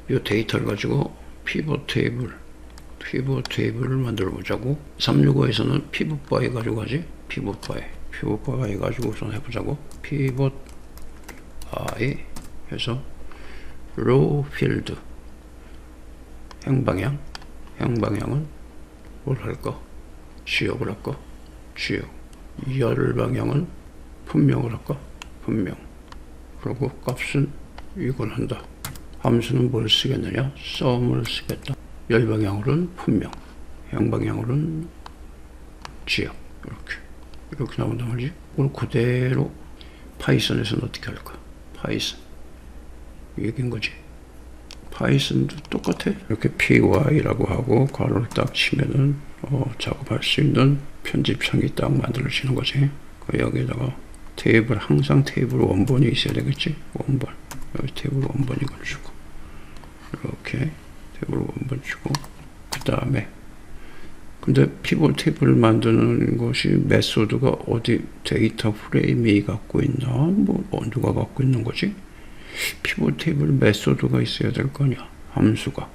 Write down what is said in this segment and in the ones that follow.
이 데이터를 가지고 피벗 테이블을 만들어 보자고. 365에서는 피벗 바이 가지고 하지. 피벗 바이 가지고 우선 해보자고. 피벗 바이 해서 로우 필드 행방향은 뭘 할까? 지역을 할까? 지역. 열 방향은 분명을 할까? 분명. 그리고 값은 이걸 한다. 함수는 뭘 쓰겠느냐? sum을 쓰겠다. 열 방향으로는 분명, 행방향으로는 지역. 이렇게 나온단 말이지. 그걸 그대로 파이썬에서는 어떻게 할까? 파이썬 얘기인 거지. 파이썬도 똑같아. 이렇게 py라고 하고 괄호를 딱 치면은 작업할 수 있는 편집창이 딱 만들어지는 거지. 여기에다가 테이블, 항상 테이블 원본이 있어야 되겠지. 원본. 여기 테이블 원본 이걸 주고, 이렇게 테이블 원본 주고, 그 다음에 근데 피벗 테이블을 만드는 것이 메소드가 어디 데이터 프레임이 갖고 있나? 뭐 누가 갖고 있는 거지? 피벗 테이블 메소드가 있어야 될 거냐? 함수가.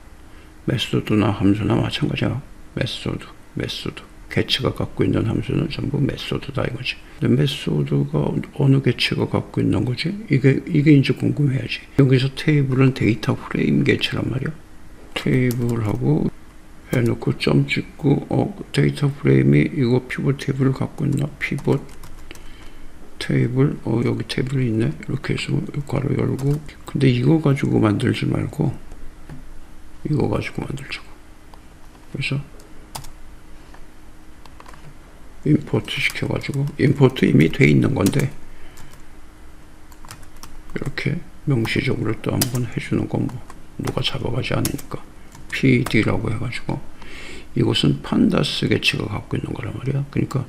메소드나 함수나 마찬가지야. 메소드. 개체가 갖고 있는 함수는 전부 메소드다 이거지. 근데 메소드가 어느 개체가 갖고 있는 거지? 이게 이제 궁금해야지. 여기서 테이블은 데이터 프레임 개체란 말이야. 테이블하고 해놓고 점 찍고 데이터 프레임이 이거 피벗 테이블을 갖고 있나? 피벗 테이블 여기 테이블이 있네. 이렇게 해서 괄호 열고. 근데 이거 가지고 만들지 말고 이거 가지고 만들자고. 그래서 임포트 시켜가지고, 임포트 이미 돼 있는 건데 이렇게 명시적으로 또 한번 해주는 건 뭐 누가 잡아가지 않으니까 pd라고 해가지고, 이것은 판다스 개체가 갖고 있는 거란 말이야. 그러니까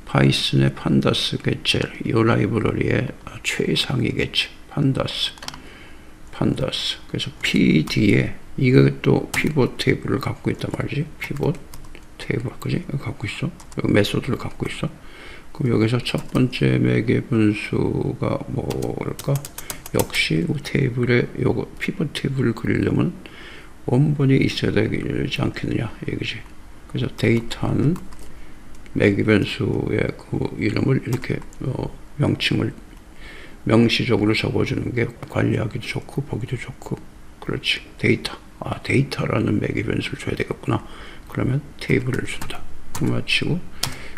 파이썬의 판다스 개체, 이 라이브러리의 최상위 개체 판다스. 그래서 pd에 이게 또 피벗 테이블을 갖고 있단 말이지. 피벗 테이블, 그지? 갖고 있어. 여기 메소드를 갖고 있어. 그럼 여기서 첫 번째 맥의 분수가 뭐랄까? 역시 테이블에 요거 피벗 테이블을 그리려면 원본이 있어야 되지 않겠느냐 얘기지. 그래서 데이터는 맥의 변수의 그 이름을 이렇게 명칭을 명시적으로 적어주는 게 관리하기도 좋고 보기도 좋고. 그렇지. 데이터라는 맥의 변수를 줘야 되겠구나. 그러면 테이블을 준다. 그 마치고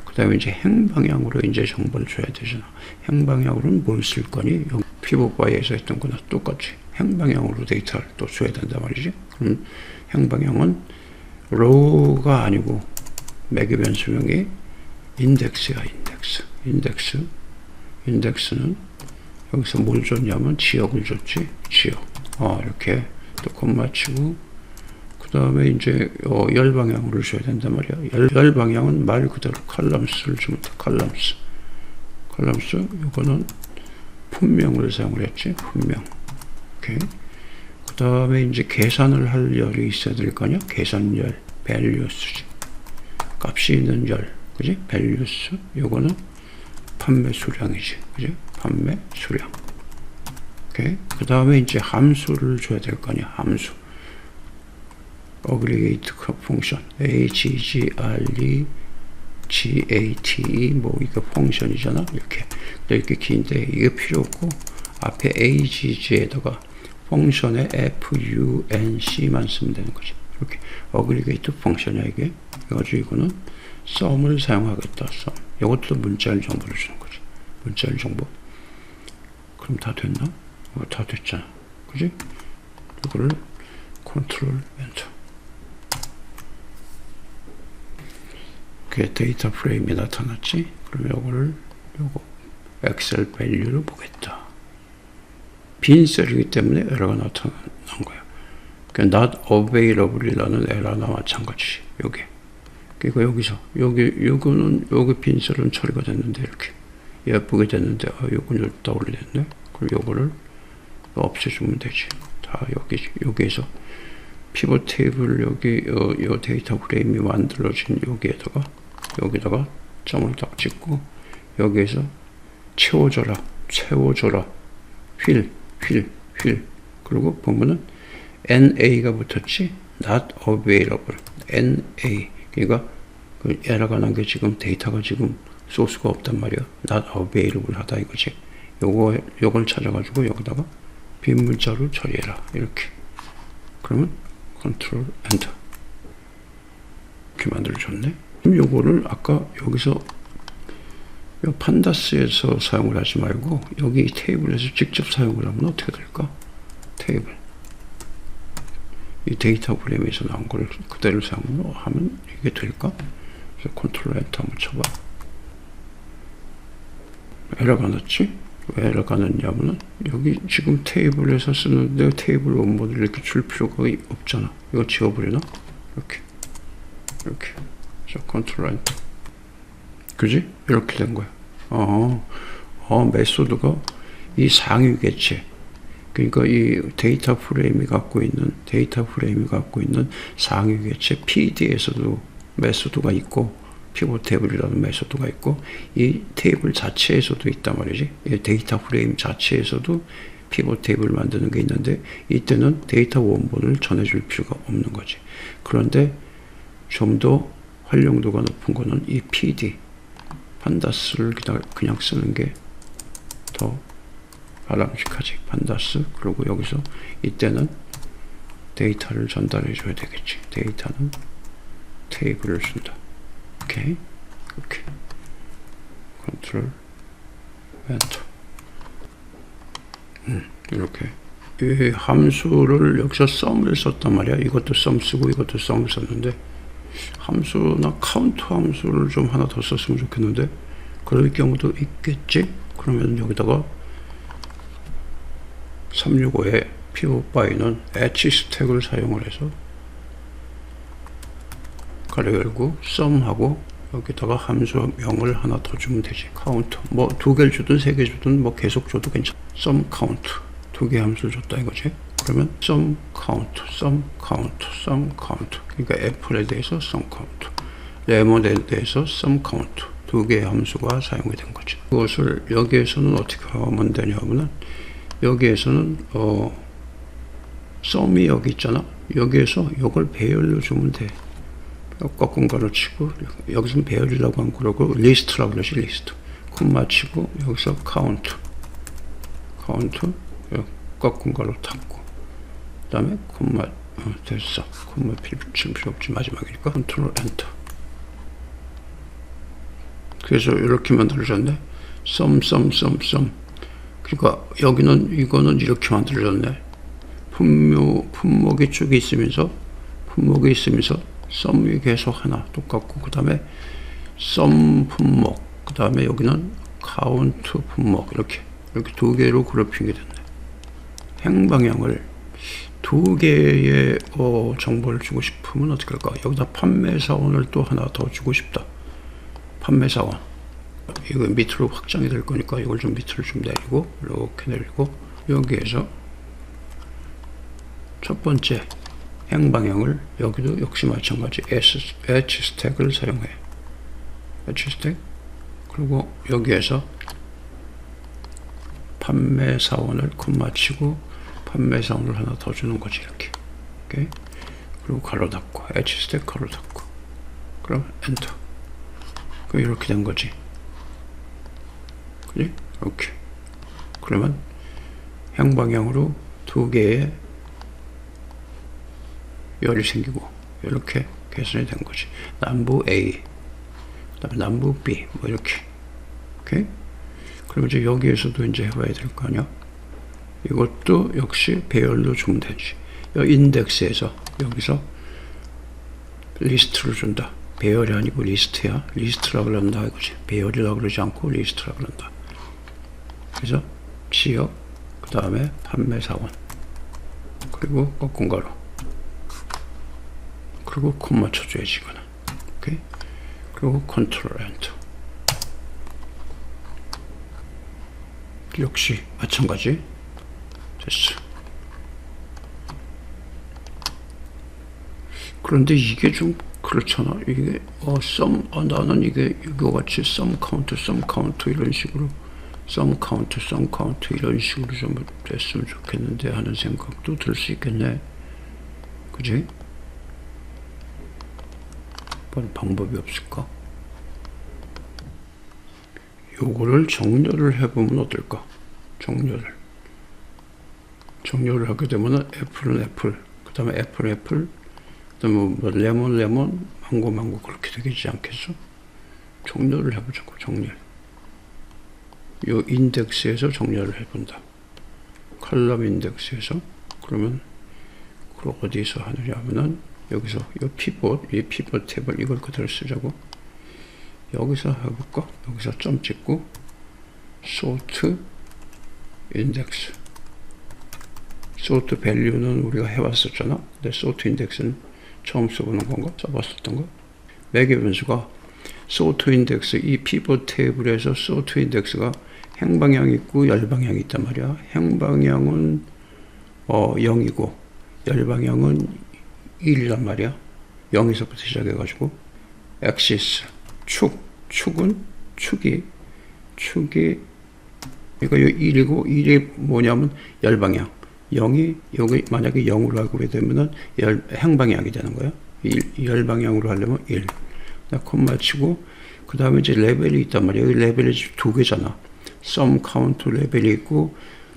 그 다음에 이제 행방향으로 이제 정보를 줘야 되잖아. 행방향으로는 뭘 쓸 거니? 여기 피벗 바이에서 했던 거나 똑같이 행방향으로 데이터를 또 줘야 된단 말이지. 그럼 행방향은 row가 아니고 맥의 변수명이 인덱스야. 인덱스는 여기서 뭘 줬냐면 지역을 줬지. 지역. 이렇게 또 콤마 치고 그 다음에 이제 열 방향으로 줘야 된단 말이야. 열 방향은 말 그대로 컬럼스를 주면 돼. 컬럼스. 이거는 분명을 사용을 했지. 분명. 오케이. 그 다음에 이제 계산을 할 열이 있어야 될 거 아니야. 계산열, 밸류스지. 값이 있는 열, 그지? 밸류스. 요거는 판매 수량이지, 그지? 판매 수량. 오케이. 그 다음에 이제 함수를 줘야 될 거 아니야. 함수. 어그리게이트 펑션 AGGRE GATE 뭐 이거 펑션이잖아. 이렇게 긴데 이게 필요 없고 앞에 AGG에다가 펑션에 FUNC만 쓰면 되는 거지. 이렇게 어그리게이트 펑션이야 이게. 그래가지고 이거는 sum을 사용하겠다. sum. 이것도 문자열 정보를 주는 거지. 문자열 정보. 그럼 다 됐나? 다 됐잖아. 그지? 이거를 컨트롤 엔터. 데이터 프레임이 나타났지? 그럼 요거 엑셀 밸류를 보겠다. 빈 셀이기 때문에 에러가 나타난 거야. 그러니까 not available이라는 에러나 마찬가지. 요게. 그러니까 여기서 여기 빈 셀은 처리가 됐는데 이렇게 예쁘게 됐는데 요건 다운이 됐네. 그럼 요거를 없애주면 되지. 다 여기에서 피벗 테이블 요 데이터 프레임이 만들어진 여기다가 점을 딱 찍고 여기에서 채워줘라 휠 그리고 보면은 NA가 붙었지? not available. NA. 그러니까 그 에러가 난 게 지금 데이터가 지금 소스가 없단 말이야. not available 하다 이거지. 요걸 찾아가지고 여기다가 빈 문자로 처리해라. 이렇게. 그러면 컨트롤 엔터. 이렇게 만들어줬네. 그럼 요거를 아까 여기서 요 판다스에서 사용을 하지 말고 여기 테이블에서 직접 사용을 하면 어떻게 될까? 테이블. 이 데이터 프레임에서 나온 걸 그대로 사용하면 이게 될까? 그래서 컨트롤 엔터 한번 쳐봐. 에러가 났지? 왜 에러가 났냐면은 여기 지금 테이블에서 쓰는데 테이블 원본을 이렇게 줄 필요가 없잖아. 이거 지워버리나? 이렇게 그래서 컨트롤 엔터. 그지? 이렇게 된 거야. 메소드가 이 상위 개체, 그러니까 이 데이터 프레임이 갖고 있는 상위 개체 PD에서도 메소드가 있고 피봇 테이블이라는 메소드가 있고 이 테이블 자체에서도 있단 말이지. 이 데이터 프레임 자체에서도 피봇 테이블 만드는 게 있는데 이때는 데이터 원본을 전해줄 필요가 없는 거지. 그런데 좀 더 활용도가 높은 거는 이 PD 판다스를 그냥 쓰는 게 더 바람직하지. 판다스. 그리고 여기서 이때는 데이터를 전달해 줘야 되겠지. 데이터는 테이블을 준다. 오케이. 컨트롤 엔터. 이렇게 이 함수를 여기서 썸을 썼단 말이야. 이것도 썸 쓰고 이것도 썸을 썼는데 함수나 카운트 함수를 좀 하나 더 썼으면 좋겠는데 그럴 경우도 있겠지. 그러면 여기다가 365에 pivot by는 h 스택을 사용을 해서 가로 열고 썸하고 여기다가 함수명을 하나 더 주면 되지. 카운트 뭐 2개를 주든 3개 주든 뭐 계속 줘도 괜찮아. 썸 카운트 2개 함수를 줬다 이거지. 그러면 썸 카운트 그러니까 애플에 대해서 썸 카운트, 레몬에 대해서 썸 카운트 2개의 함수가 사용이 된 거지. 그것을 여기에서는 어떻게 하면 되냐면은 여기에서는 썸이 여기 있잖아. 여기에서 이걸 배열로 주면 돼. 꺾은 가로 치고 여기서는 배열이라고 안 그러고 리스트라고 그러지. 리스트 콤마 치고 여기서 카운트 꺾은 가로 닫고 그 다음에 콤마 됐어. 콤마 칠 필요 없지. 마지막이니까 컨트롤 엔터. 그래서 이렇게 만들어졌네. 썸 그러니까 여기는 이거는 이렇게 만들어졌네. 품목이 쭉 있으면서 썸이 계속 하나 똑같고 그 다음에 썸 품목 그 다음에 여기는 카운트 품목 이렇게 2개로 그룹핑이 됐네. 행방향을 2개의 정보를 주고 싶으면 어떻게 할까? 여기다 판매사원을 또 하나 더 주고 싶다. 판매사원 이거 밑으로 확장이 될 거니까 이걸 좀 밑으로 좀 내리고 이렇게 내리고 여기에서 첫 번째 행방향을 여기도 역시 마찬가지 H 스택을 사용해. H 스택. 그리고 여기에서 판매사원을 콤마 치고 판매사원을 하나 더 주는 거지. 이렇게. 오케이. 그리고 가로 닫고 H 스택 가로 닫고 그럼 엔터. 이렇게 된 거지. 그지? 이렇게. 그러면 향방향으로 2개의 열이 생기고 이렇게 개선이 된 거지. 남부 A 그 다음에 남부 B 뭐 이렇게. 오케이? 그럼 이제 여기에서도 이제 해봐야 될 거 아니야. 이것도 역시 배열로 주면 되지. 인덱스에서 여기서 리스트를 준다. 배열이 아니고 리스트야. 리스트라고 그런다 이거지. 배열이라고 그러지 않고 리스트라고 그런다. 그래서 지역 그 다음에 판매사원 그리고 꺾은 가로 그리고 콤마 쳐줘야지 이거는. 오케이. 그리고 컨트롤 엔터. 역시 마찬가지. 됐어. 그런데 이게 좀 그렇잖아. 이게 나는 이게 이거 같이 썸 카운트 이런 식으로 썸 카운트 이런 식으로 좀 됐으면 좋겠는데 하는 생각도 들 수 있겠네. 그지? 뭔 방법이 없을까? 요거를 정렬을 해보면 어떨까? 정렬을 하게 되면 애플은 애플, 그 다음에 애플, 그 다음에 뭐 레몬, 망고 그렇게 되겠지 않겠어? 정렬을 해보자고. 정렬. 요 인덱스에서 정렬을 해본다. 컬럼 인덱스에서. 그러면 그걸 어디서 하느냐 하면은 여기서 이 피봇 탭을 이걸 그대로 쓰자고. 여기서 해볼까? 여기서 점 찍고 sort index. sort value는 우리가 해왔었잖아. 근데 sort index는 처음 써보는 건가? 써봤었던 거? 매개 변수가 sort index, 이 피봇 테이블에서 sort index가 행방향이 있고 열방향이 있단 말이야. 행방향은 0이고 열방향은 1이란 말이야. 0에서부터 시작해가지고 axis, 축은 축이 그러니까 1이고 1이 뭐냐면 열방향. 0이 여기 만약에 0으로 하게 되면은 행방향이 되는 거야. 열방향으로 하려면 1. 콤마 치고 그 다음에 이제 레벨이 있단 말이야. 여기 레벨이 두 개잖아. sum count 레벨이 있고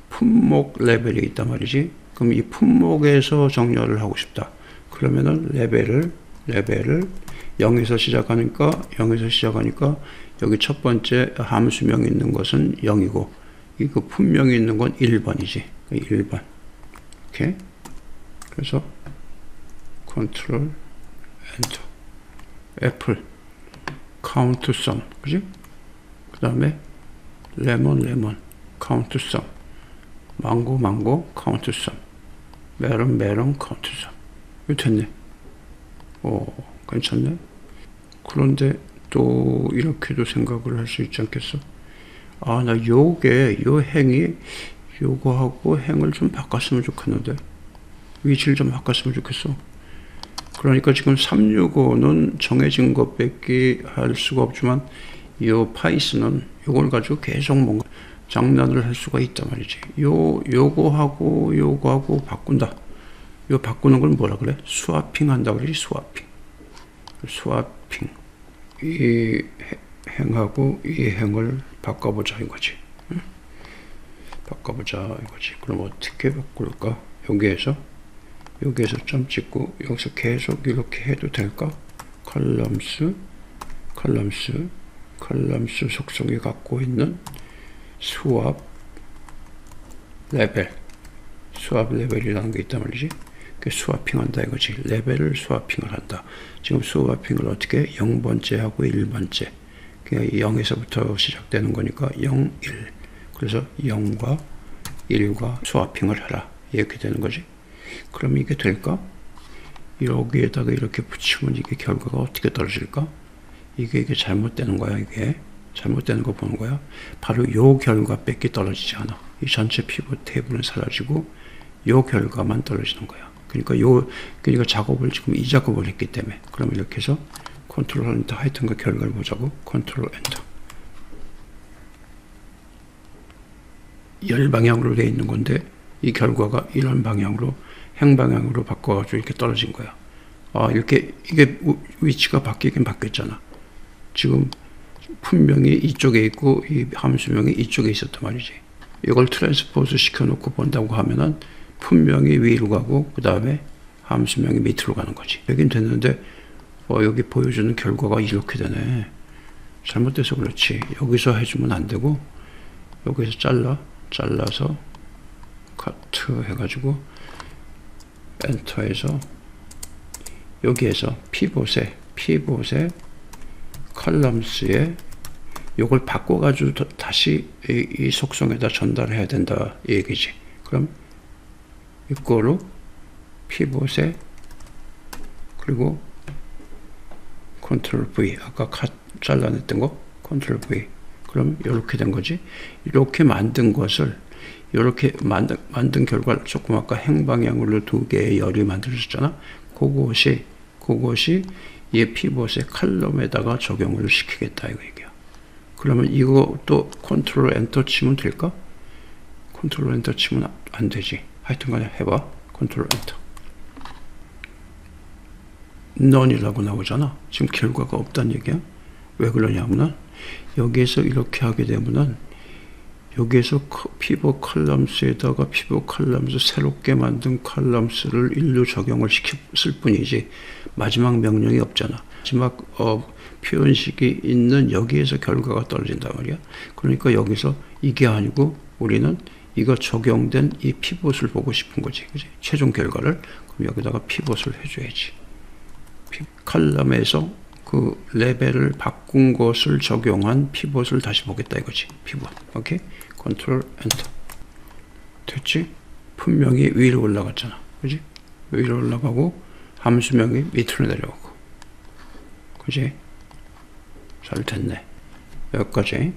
품목 레벨이 있단 말이지. 그럼 이 품목에서 정렬을 하고 싶다. 그러면은 레벨을 0에서 시작하니까 여기 첫 번째 함수명이 있는 것은 0이고 이거 품명이 있는 건 1번이지. 1번. 오케이. 그래서 컨트롤 엔터. 애플 count sum. 그지? 그 다음에 레몬 count sum. 망고 count sum. 메론 count sum. 이거 됐네. 괜찮네. 그런데 또 이렇게도 생각을 할 수 있지 않겠어? 나 요 행이 요거하고 행을 좀 바꿨으면 좋겠는데 위치를 좀 바꿨으면 좋겠어. 그러니까 지금 365는 정해진 것밖에 할 수가 없지만 요 파이썬은 요걸 가지고 계속 뭔가 장난을 할 수가 있단 말이지. 요거하고 바꾼다. 요 바꾸는 걸 뭐라 그래? 스와핑 한다 그러지. 스와핑. 이 행하고 이 행을 바꿔보자 이거지. 응? 바꿔보자 이거지. 그럼 어떻게 바꿀까? 여기에서 점 찍고 여기서 계속 이렇게 해도 될까? 컬럼스 속성이 갖고 있는 수압 레벨이라는 게 있단 말이지. 스와핑 한다 이거지. 레벨을 스와핑을 한다. 지금 스와핑을 어떻게 0번째 하고 1번째. 그냥 0에서부터 시작되는 거니까 0, 1. 그래서 0과 1과 스와핑을 하라. 이렇게 되는 거지. 그럼 이게 될까? 여기에다가 이렇게 붙이면 이게 결과가 어떻게 떨어질까? 이게 잘못되는 거야. 이게 잘못되는 거 보는 거야. 바로 요 결과밖에 떨어지지 않아. 이 전체 피벗 테이블은 사라지고 요 결과만 떨어지는 거야. 그러니까 작업을 지금 이 작업을 했기 때문에. 그럼 이렇게 해서 컨트롤 엔터 하여튼 그 결과를 보자고. 컨트롤 엔터. 열 방향으로 되어 있는 건데 이 결과가 이런 방향으로 행방향으로 바꿔가지고 이렇게 떨어진 거야. 이게 위치가 바뀌긴 바뀌었잖아. 지금 품명이 이쪽에 있고 이 함수명이 이쪽에 있었단 말이지. 이걸 트랜스포즈 시켜놓고 본다고 하면은 품명이 위로 가고 그 다음에 함수명이 밑으로 가는 거지. 여긴 됐는데 여기 보여주는 결과가 이렇게 되네. 잘못돼서 그렇지. 여기서 해주면 안 되고 여기서 잘라서 카트 해가지고 엔터에서 여기에서 피봇에 컬럼스에 요걸 바꿔가지고 다시 이 속성에다 전달해야 된다 이 얘기지. 그럼 이거로 피봇에 그리고 컨트롤 V 아까 잘라냈던 거 컨트롤 V 그럼 이렇게 된 거지. 이렇게 만든 것을 이렇게 만든 결과를 조금 아까 행방향으로 두 개의 열이 만들어졌잖아. 그것이 이 피봇의 칼럼에다가 적용을 시키겠다 이거 얘기야. 그러면 이거 또 컨트롤 엔터 치면 될까? 컨트롤 엔터 치면 안 되지. 하여튼간에 해봐. 컨트롤 엔터. none이라고 나오잖아. 지금 결과가 없다는 얘기야. 왜 그러냐면은 여기에서 이렇게 하게 되면은 여기에서 피벗 컬럼스에다가 피벗 컬럼스 새롭게 만든 컬럼스를 일로 적용을 시켰을 뿐이지 마지막 명령이 없잖아. 마지막 표현식이 있는 여기에서 결과가 떨어진단 말이야. 그러니까 여기서 이게 아니고 우리는 이거 적용된 이 피벗을 보고 싶은 거지. 그치? 최종 결과를. 그럼 여기다가 피벗을 해줘야지. 컬럼에서 그 레벨을 바꾼 것을 적용한 피벗을 다시 보겠다 이거지. 피벗. 오케이? 컨트롤 엔터. 됐지? 분명히 위로 올라갔잖아. 그지? 위로 올라가고 함수명이 밑으로 내려오고. 그지? 잘 됐네. 여기까지.